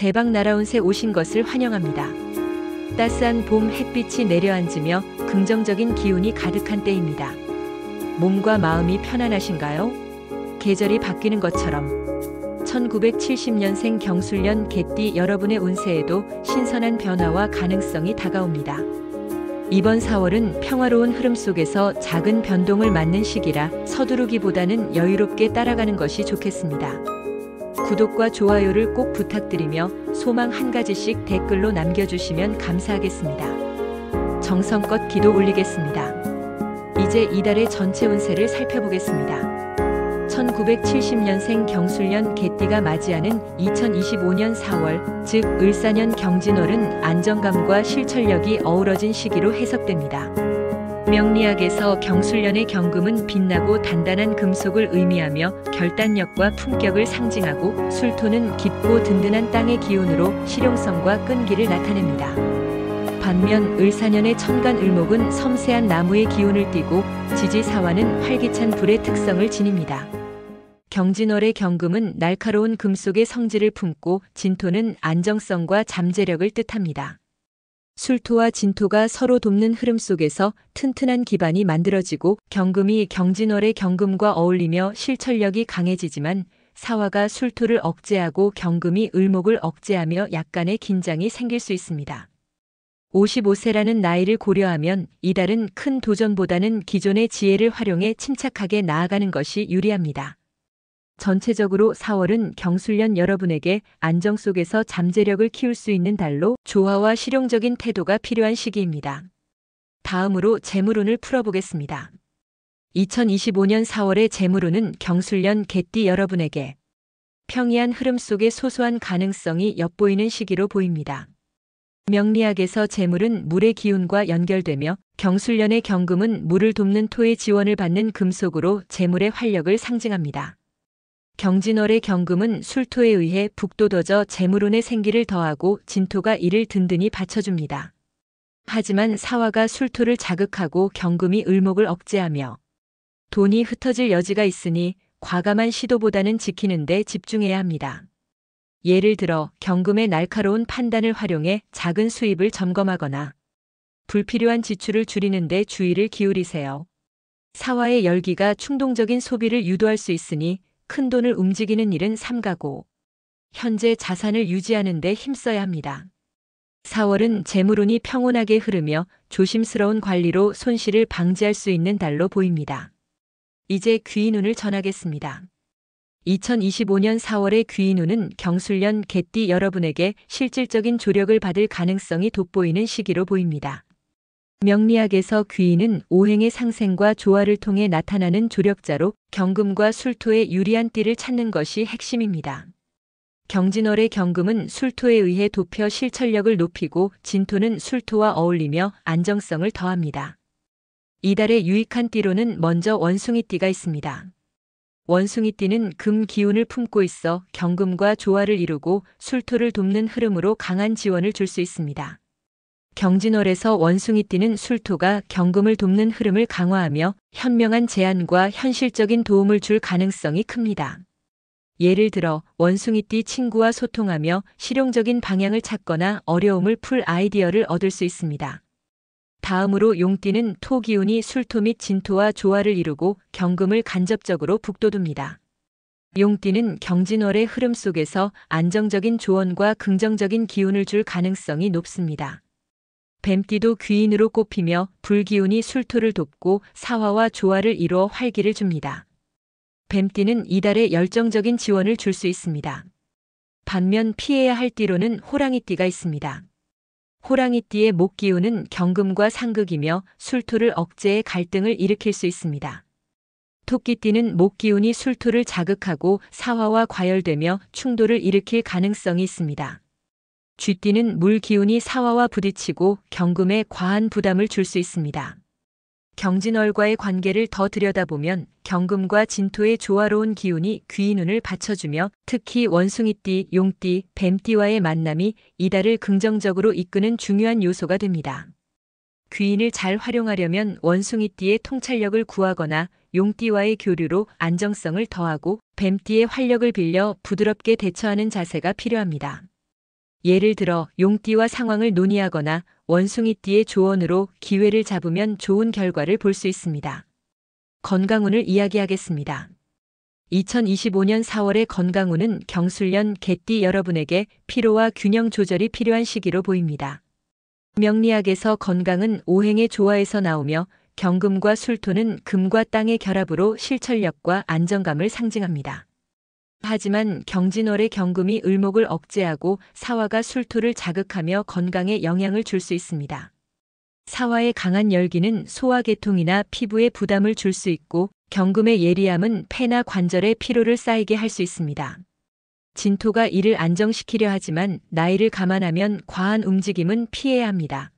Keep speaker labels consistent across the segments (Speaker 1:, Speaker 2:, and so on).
Speaker 1: 대박 날아온 새 오신 것을 환영합니다. 따스한 봄 햇빛이 내려앉으며 긍정적인 기운이 가득한 때입니다. 몸과 마음이 편안하신가요? 계절이 바뀌는 것처럼 1970년생 경술년 개띠 여러분의 운세에도 신선한 변화와 가능성이 다가옵니다. 이번 4월은 평화로운 흐름 속에서 작은 변동을 맞는 시기라 서두르기보다는 여유롭게 따라가는 것이 좋겠습니다. 구독과 좋아요를 꼭 부탁드리며 소망 한 가지씩 댓글로 남겨주시면 감사하겠습니다. 정성껏 기도 올리겠습니다. 이제 이달의 전체 운세를 살펴보겠습니다. 1970년생 경술년 개띠가 맞이하는 2025년 4월, 즉 을사년 경진월은 안정감과 실천력이 어우러진 시기로 해석됩니다. 명리학에서 경술년의 경금은 빛나고 단단한 금속을 의미하며 결단력과 품격을 상징하고, 술토는 깊고 든든한 땅의 기운으로 실용성과 끈기를 나타냅니다. 반면 을사년의 천간을목은 섬세한 나무의 기운을 띠고, 지지사화는 활기찬 불의 특성을 지닙니다. 경진월의 경금은 날카로운 금속의 성질을 품고, 진토는 안정성과 잠재력을 뜻합니다. 술토와 진토가 서로 돕는 흐름 속에서 튼튼한 기반이 만들어지고, 경금이 경진월의 경금과 어울리며 실천력이 강해지지만, 사화가 술토를 억제하고 경금이 을목을 억제하며 약간의 긴장이 생길 수 있습니다. 55세라는 나이를 고려하면 이달은 큰 도전보다는 기존의 지혜를 활용해 침착하게 나아가는 것이 유리합니다. 전체적으로 4월은 경술년 여러분에게 안정 속에서 잠재력을 키울 수 있는 달로 조화와 실용적인 태도가 필요한 시기입니다. 다음으로 재물운을 풀어보겠습니다. 2025년 4월의 재물운은 경술년 개띠 여러분에게 평이한 흐름 속의 소소한 가능성이 엿보이는 시기로 보입니다. 명리학에서 재물은 물의 기운과 연결되며, 경술년의 경금은 물을 돕는 토의 지원을 받는 금속으로 재물의 활력을 상징합니다. 경진월의 경금은 술토에 의해 북돋워져 재물운의 생기를 더하고, 진토가 이를 든든히 받쳐줍니다. 하지만 사화가 술토를 자극하고 경금이 을목을 억제하며 돈이 흩어질 여지가 있으니 과감한 시도보다는 지키는 데 집중해야 합니다. 예를 들어 경금의 날카로운 판단을 활용해 작은 수입을 점검하거나 불필요한 지출을 줄이는 데 주의를 기울이세요. 사화의 열기가 충동적인 소비를 유도할 수 있으니 큰 돈을 움직이는 일은 삼가고 현재 자산을 유지하는 데 힘써야 합니다. 4월은 재물운이 평온하게 흐르며 조심스러운 관리로 손실을 방지할 수 있는 달로 보입니다. 이제 귀인운을 전하겠습니다. 2025년 4월의 귀인운은 경술년 개띠 여러분에게 실질적인 조력을 받을 가능성이 돋보이는 시기로 보입니다. 명리학에서 귀인은 오행의 상생과 조화를 통해 나타나는 조력자로, 경금과 술토의 유리한 띠를 찾는 것이 핵심입니다. 경진월의 경금은 술토에 의해 돕혀 실천력을 높이고, 진토는 술토와 어울리며 안정성을 더합니다. 이달의 유익한 띠로는 먼저 원숭이띠가 있습니다. 원숭이띠는 금 기운을 품고 있어 경금과 조화를 이루고 술토를 돕는 흐름으로 강한 지원을 줄 수 있습니다. 경진월에서 원숭이띠는 술토가 경금을 돕는 흐름을 강화하며 현명한 제안과 현실적인 도움을 줄 가능성이 큽니다. 예를 들어 원숭이띠 친구와 소통하며 실용적인 방향을 찾거나 어려움을 풀 아이디어를 얻을 수 있습니다. 다음으로 용띠는 토 기운이 술토 및 진토와 조화를 이루고 경금을 간접적으로 북돋웁니다. 용띠는 경진월의 흐름 속에서 안정적인 조언과 긍정적인 기운을 줄 가능성이 높습니다. 뱀띠도 귀인으로 꼽히며 불기운이 술토를 돕고 사화와 조화를 이루어 활기를 줍니다. 뱀띠는 이달에 열정적인 지원을 줄 수 있습니다. 반면 피해야 할 띠로는 호랑이띠가 있습니다. 호랑이띠의 목기운은 경금과 상극이며 술토를 억제해 갈등을 일으킬 수 있습니다. 토끼띠는 목기운이 술토를 자극하고 사화와 과열되며 충돌을 일으킬 가능성이 있습니다. 쥐띠는 물기운이 사화와 부딪히고 경금에 과한 부담을 줄 수 있습니다. 경진월과의 관계를 더 들여다보면 경금과 진토의 조화로운 기운이 귀인운을 받쳐주며, 특히 원숭이띠, 용띠, 뱀띠와의 만남이 이달을 긍정적으로 이끄는 중요한 요소가 됩니다. 귀인을 잘 활용하려면 원숭이띠의 통찰력을 구하거나 용띠와의 교류로 안정성을 더하고 뱀띠의 활력을 빌려 부드럽게 대처하는 자세가 필요합니다. 예를 들어 용띠와 상황을 논의하거나 원숭이띠의 조언으로 기회를 잡으면 좋은 결과를 볼 수 있습니다. 건강운을 이야기하겠습니다. 2025년 4월의 건강운은 경술년 개띠 여러분에게 피로와 균형 조절이 필요한 시기로 보입니다. 명리학에서 건강은 오행의 조화에서 나오며 경금과 술토는 금과 땅의 결합으로 실천력과 안정감을 상징합니다. 하지만 경진월의 경금이 을목을 억제하고 사화가 술토를 자극하며 건강에 영향을 줄 수 있습니다. 사화의 강한 열기는 소화계통이나 피부에 부담을 줄 수 있고 경금의 예리함은 폐나 관절에 피로를 쌓이게 할 수 있습니다. 진토가 이를 안정시키려 하지만 나이를 감안하면 과한 움직임은 피해야 합니다.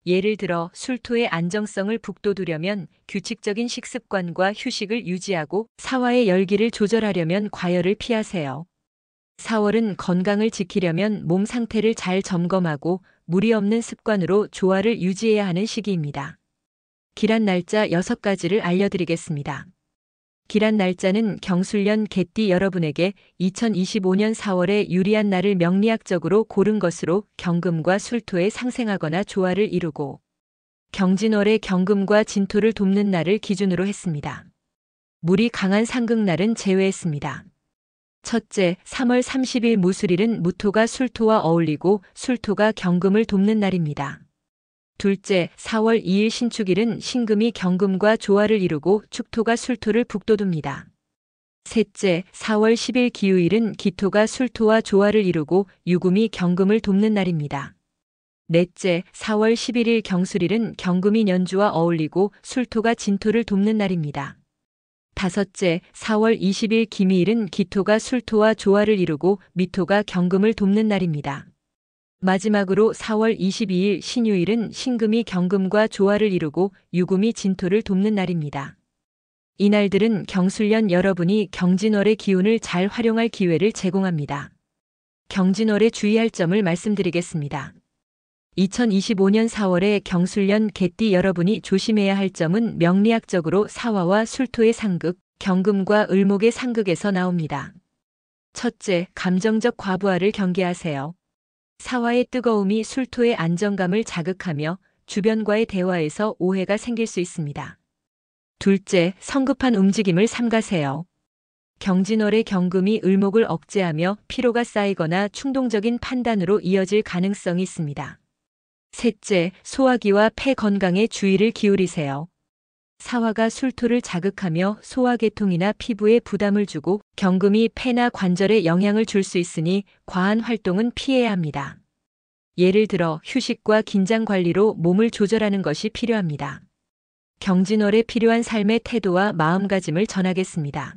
Speaker 1: 예를 들어 술토의 안정성을 북돋우려면 규칙적인 식습관과 휴식을 유지하고 사화의 열기를 조절하려면 과열을 피하세요. 4월은 건강을 지키려면 몸 상태를 잘 점검하고 무리 없는 습관으로 조화를 유지해야 하는 시기입니다. 기란 날짜 6가지를 알려드리겠습니다. 기란 날짜는 경술년 개띠 여러분에게 2025년 4월에 유리한 날을 명리학적으로 고른 것으로 경금과 술토에 상생하거나 조화를 이루고 경진월의 경금과 진토를 돕는 날을 기준으로 했습니다. 물이 강한 상극날은 제외했습니다. 첫째, 3월 30일 무술일은 무토가 술토와 어울리고 술토가 경금을 돕는 날입니다. 둘째, 4월 2일 신축일은 신금이 경금과 조화를 이루고 축토가 술토를 북돋웁니다. 셋째, 4월 10일 기우일은 기토가 술토와 조화를 이루고 유금이 경금을 돕는 날입니다. 넷째, 4월 11일 경술일은 경금이 년주와 어울리고 술토가 진토를 돕는 날입니다. 다섯째, 4월 20일 기미일은 기토가 술토와 조화를 이루고 미토가 경금을 돕는 날입니다. 마지막으로 4월 22일 신유일은 신금이 경금과 조화를 이루고 유금이 진토를 돕는 날입니다. 이날들은 경술년 여러분이 경진월의 기운을 잘 활용할 기회를 제공합니다. 경진월에 주의할 점을 말씀드리겠습니다. 2025년 4월에 경술년 개띠 여러분이 조심해야 할 점은 명리학적으로 사화와 술토의 상극, 경금과 을목의 상극에서 나옵니다. 첫째, 감정적 과부하를 경계하세요. 사화의 뜨거움이 술토의 안정감을 자극하며 주변과의 대화에서 오해가 생길 수 있습니다. 둘째, 성급한 움직임을 삼가세요. 경진월의 경금이 을목을 억제하며 피로가 쌓이거나 충동적인 판단으로 이어질 가능성이 있습니다. 셋째, 소화기와 폐 건강에 주의를 기울이세요. 사화가 술토를 자극하며 소화계통이나 피부에 부담을 주고 경금이 폐나 관절에 영향을 줄 수 있으니 과한 활동은 피해야 합니다. 예를 들어 휴식과 긴장 관리로 몸을 조절하는 것이 필요합니다. 경진월에 필요한 삶의 태도와 마음가짐을 전하겠습니다.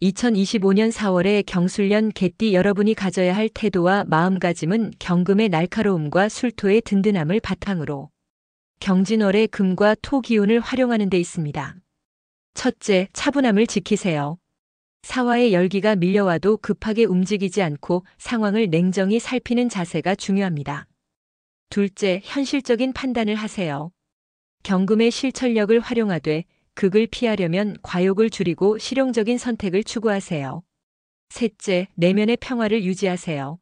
Speaker 1: 2025년 4월에 경술년 개띠 여러분이 가져야 할 태도와 마음가짐은 경금의 날카로움과 술토의 든든함을 바탕으로 경진월의 금과 토 기운을 활용하는 데 있습니다. 첫째, 차분함을 지키세요. 사화의 열기가 밀려와도 급하게 움직이지 않고 상황을 냉정히 살피는 자세가 중요합니다. 둘째, 현실적인 판단을 하세요. 경금의 실천력을 활용하되 극을 피하려면 과욕을 줄이고 실용적인 선택을 추구하세요. 셋째, 내면의 평화를 유지하세요.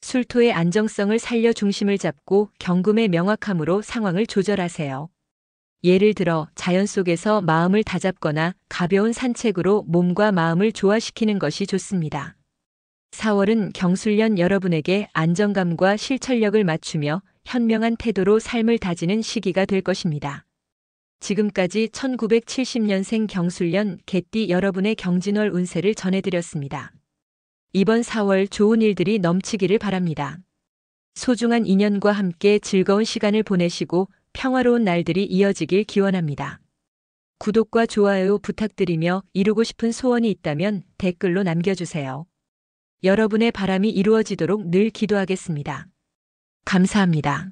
Speaker 1: 술토의 안정성을 살려 중심을 잡고 경금의 명확함으로 상황을 조절하세요. 예를 들어 자연 속에서 마음을 다잡거나 가벼운 산책으로 몸과 마음을 조화시키는 것이 좋습니다. 4월은 경술년 여러분에게 안정감과 실천력을 맞추며 현명한 태도로 삶을 다지는 시기가 될 것입니다. 지금까지 1970년생 경술년 개띠 여러분의 경진월 운세를 전해드렸습니다. 이번 4월 좋은 일들이 넘치기를 바랍니다. 소중한 인연과 함께 즐거운 시간을 보내시고 평화로운 날들이 이어지길 기원합니다. 구독과 좋아요 부탁드리며 이루고 싶은 소원이 있다면 댓글로 남겨주세요. 여러분의 바람이 이루어지도록 늘 기도하겠습니다. 감사합니다.